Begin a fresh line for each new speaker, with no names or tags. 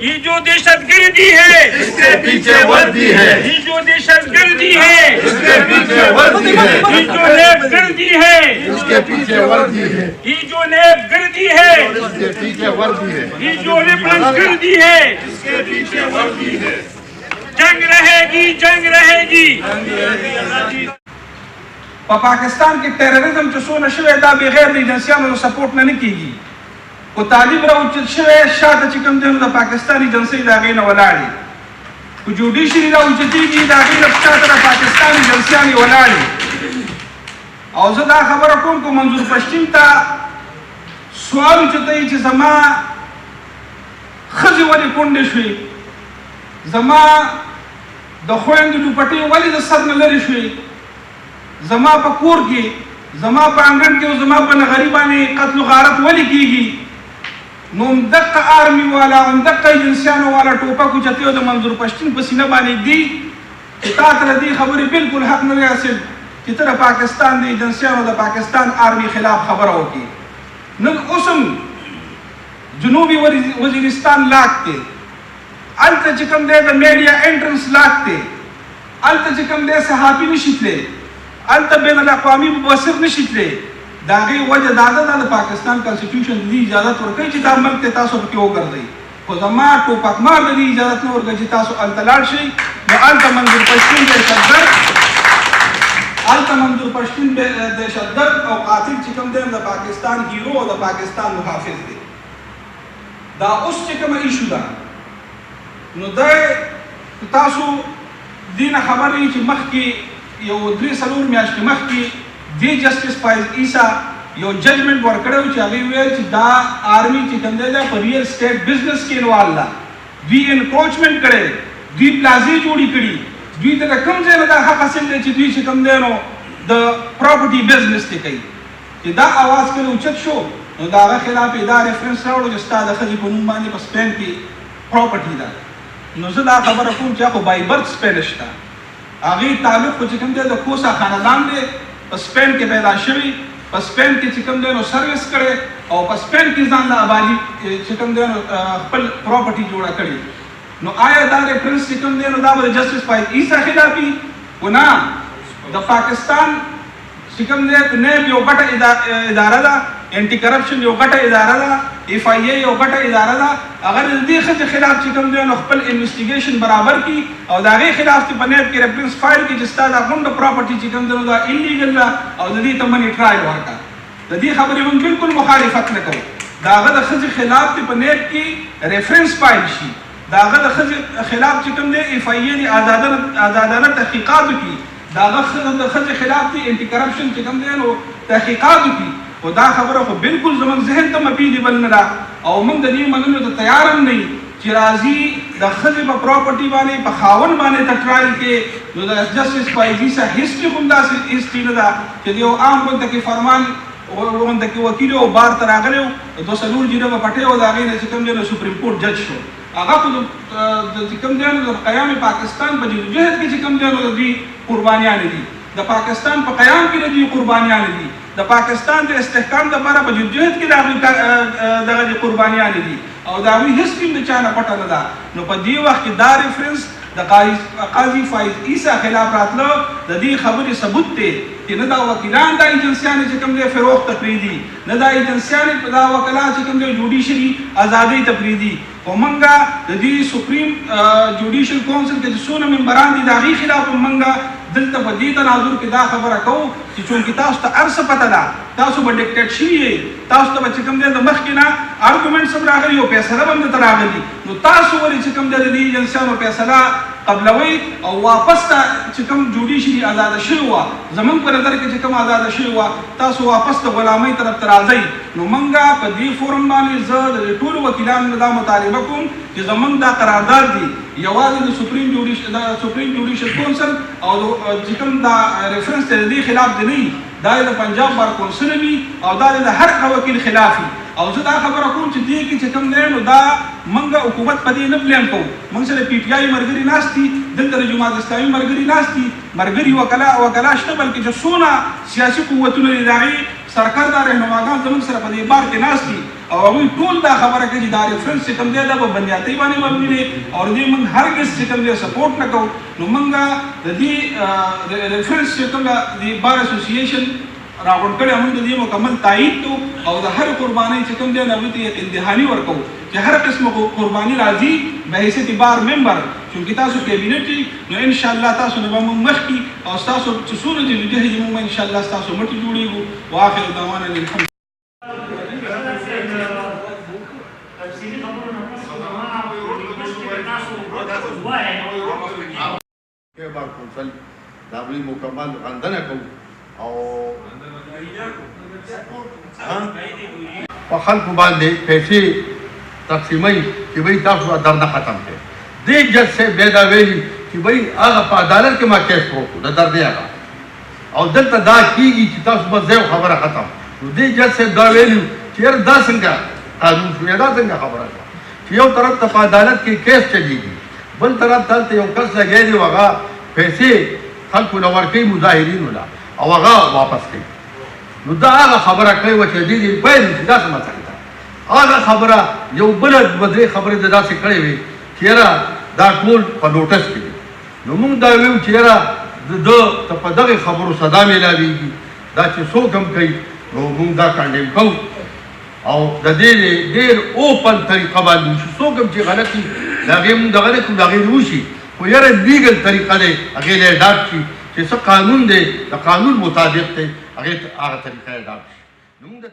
ये जो दहशतगर्दी है
इसके पीछे वर्दी है,
ये जो दहशतगर्दी है
इसके पीछे वर्दी है,
ये जो नेबगर्दी है
इसके पीछे वर्दी है,
ये जो नेबगर्दी है
इसके पीछे वर्दी है,
ये जो रिफरेंसगर्दी है
इसके पीछे वर्दी है।
जंग रहेगी जंग रहेगी।
पाकिस्तान के टेररिज्म जो सोना शवे दा बगैर एजेंसियों सपोर्ट नहीं कीगी को तालिब राउचल शवे शाद चिकम दे पाकिस्तानी एजेंसी दागे न वलाड़ी को जुडिशरी राउचल कीगी दागे लपशात पाकिस्तानी एजेंसियां वलाड़ी और ज़दा खबर कोम को मंजूर पश्चिम ता सवाल चतई च जमा खजी वाली कुंडे शुई जमा दखोएंगे दुपट्टी वाली दसर न लरी शुई जमा पर कोर की जमा पर आंगन के जमा पर गरीबानी कत्ल गारत वाली कीगी नोम दक्क आर्मी वाला दक्क एजेंसियां वाला टोपा को चते हो मंजूर पश्चिम पसीना बानी दी कितात रदी खबरी बिल्कुल हक न हासिल कि तरह पाकिस्तान दी एजेंसियां और पाकिस्तान आर्मी खिलाफ खबर होगी न उसम जनूबी वजीरिस्तान लागते अल्त चिकम दे मीडिया एंट्रेंस लागते अल्त चिकम दे सहाबी निशितले अल्त बेन अल-अक़वामी मुबसर निशितले दागे वजह दादा पाकिस्तान कॉन्स्टिट्यूशन दी इजाजत वर्कई ची दा मल्क ते तासो क्यों कर दई को जमा टोपक मार दी इजाजत न वर्कई ची तासो अल्तलाड़ शई न अल्त मंजूर पश्चिम दहशतगर्द अल्त मंजूर पश्चिम दहशतगर्द और कातिल चिकम दे पाकिस्तान हीरो और पाकिस्तान मुहाफिज दे दा उस चिकम इशू दा नो दे तासो दीन खबरी ची मख की यो द्री सलूर म्याश की मख की दी जस्टिस फाइज ईसा यो जजमेंट वर्कड़े ची अभी वेल ची दा आर्मी ची कंदे दा पर रियल स्टेट बिजनेस के इन्वॉल्व दी एनक्रोचमेंट करे दी प्लाजी जोड़ी करी दी दा कम जे दा हक हासिल दे ची दी ची कंदे नो द प्रॉपर्टी बिजनेस ते कई कि दा आवाज के उचित शो दा खिलाफ दा रेफरेंस रावड़ो जस्ता दा खजी पनुम बानी पर स्पेन की प्रॉपर्टी दा नुज़दा खबर अकुम चा को बाई बर्थ स्पेनिश था आगे ताल्लुक को चिकम दे कोसा खानदान दे स्पेन के पैदा शवी स्पेन के चिकम दे नो सर्विस करे और स्पेन की जान आबादी चिकम दे नो पल प्रॉपर्टी जोड़ा करी नो आया दारे प्रिंस चिकम दे नो दाबर जस्टिस फाइज ईसा खिलाफी वना द पाकिस्तान चिकम दे ने यो गटा इदारा दा एंटी करप्शन यो गटा इदारा दा FIA यो गटा इदारा दा अगर दी खज खिलाफ चिकम दे नो खपल इन्वेस्टिगेशन बराबर की और दागे खिलाफ की बनेब के रेफरेंस फाइल की जिस्ता दा गुंड प्रॉपर्टी चिकम दे नो दा इलीगल ला और दी तमनी ट्रायल वर्का दी खबर हम बिल्कुल मुखालिफत न करो दागा दा खज खिलाफ की बनेब की रेफरेंस फाइल शी दागा दा खज खिलाफ चिकम दे FIA दी आजादाना तहकीकात की दागा खज खिलाफ की एंटी करप्शन चिकम दे नो तहकीकात की वो दा खबरों को बिल्कुल जमन जहन तम अपील बन रहा और मन दनी मनन तो तैयार नहीं चिराजी द खजब प्रॉपर्टी वाले पखावन वाले त ट्रायल के जो जस्टिस फाइजी सा हिस्ट्री खुंदा से हिस्ट्री नदा कि जो आम बंद के फरमान और बंद के वकील और बार तरागले तो सलूर जीरो में पटे और आगे ने चिकम जो सुप्रीम कोर्ट जज शो आगा को चिकम जो क़याम पाकिस्तान पर जहद के चिकम जो दी कुर्बानियां ने दी द पाकिस्तान पर क़याम की दी कुर्बानियां ने दी द पाकिस्तान के इस्तेहकाम दबारा पर जद्दोजहद की दागी कुर्बानियां ने दी और दावी हिस्ट्री में चाना पटा लगा नो पर दी वक्त दा रेफरेंस द काजी फाइज ईसा खिलाफ रातलो द दी खबरी सबूत थे कि न दा वकीलान दा एजेंसियां ने चिकम दे फरोख्त तकरीदी न दा एजेंसियां ने दा वकला चिकम दे जुडिशरी आज़ादी तकरीदी मंगा दी सुप्रीम जुडिशल काउंसिल के सोना मेंबरान दी दागी खिलाफ मंगा दिल तबदी तनाजुर की दा खबर को कि चूंकि तास त अर्स पता दा तासु ब डिक्टेटरशिप है तास त चिकम दे मखकिना आर्गुमेंट सब रागली हो फैसला बंद तरागली नो तासु वली चिकम दे दी एजेंसियां नो फैसला قبلوي او واپس ته چې کوم جوډیشري آزاد شوی و زمون په نظر کې چې کوم آزاد شوی و تاسو واپس ته غلامۍ طرف ته راځئ نو منګه په دې فورم باندې زه د ټولو وکیلانو دا مطالبه کوم چې زمون دا قرارداد دي یوازې د سپریم جوډیشل کونسل او چې کوم دا ریفرنس ته دې خلاف دی نه دا د پنجاب بار کونسل وي او دا د هر وکیل خلافي او زه دا خبره کوم چې دې کې چې کوم دی نو دا منګه حکومت په دې نه بلیم کوو موږ سره PTI مرګري ناستي دلته د جماعت اسلامي مرګري ناستي مرګري وکلا شته بلکې چې څونه سیاسي قوتونه دي داغي سرکار دا رهنماګان زموږ سره په دې بار کې ناستي او هغوی ټول دا خبره کوي چې دا ریفرنس چې کوم دی دا په بنیادي باندې مبني دی او دې موږ هرګز چې کوم دی سپورټ نه کوو نو موږ د دې ریفرنس چې کوم دی بار اسوسییشن راغونډ کړی موږ د دې مکمل تایید کوو او د هر قربانۍ چې کوم دی هغوی ته یقین دهاني ورکوو چې هر قسمه قرباني راځي بحیثیت بار ممبر چونکې تاسو کابینټ یې نو انشاءالله تاسو نه به موږ مخکې او ستاسو چې څومره چې ویده دي موږ به انشاءالله ستاسو مټې جوړېږو واخر دعوانا الحمد
کې بار کونسل دا غوي مکمل غندنه کوو او په خلکو باندې پیسې تقسیموي چې وایي تاسو درد ختم کړئ دې جج صاحب بیا دا ویلي چې وایي هغه په عدالت کې ما کیس وکړو د درد یې هغه او دلته دا کېږي چې تاسو بس یو خبره ختم نو دې جج صاحب دا ویلي چې یار دا څنګه قانون شو یا دا څنګه خبره ده چې یو طرف ته په عدالت کې کیس چلېږي بل طرف ته یو کس لګی دی هغه پیسې خلکو له ورکوي مظاهرینو له او هغه واپس کوي نو دا هغه خبره کوي چې دې پیل چې داسې مسله ده هغه خبره یو بله دوه درې خبرې د داسې کړې وي چې یاره دا ټول په نوټس کې دي نو موږ دا ویو چې یاره د په دغې خبرو سزا میلاویږي دا چې څوک هم کوي نو موږ دا کنډیم کوو او د دې ډېر اوپن طریقه باندې وشي څوک هم چې غلطي د هغې موږ دغه نه کړو د هغې وشي خو یاره لیګل طریقه دی هغې له اډاپ شي چې څه قانون دی د قانون مطابق دی هغې هغه طریقه اډاپ شي نو موږ د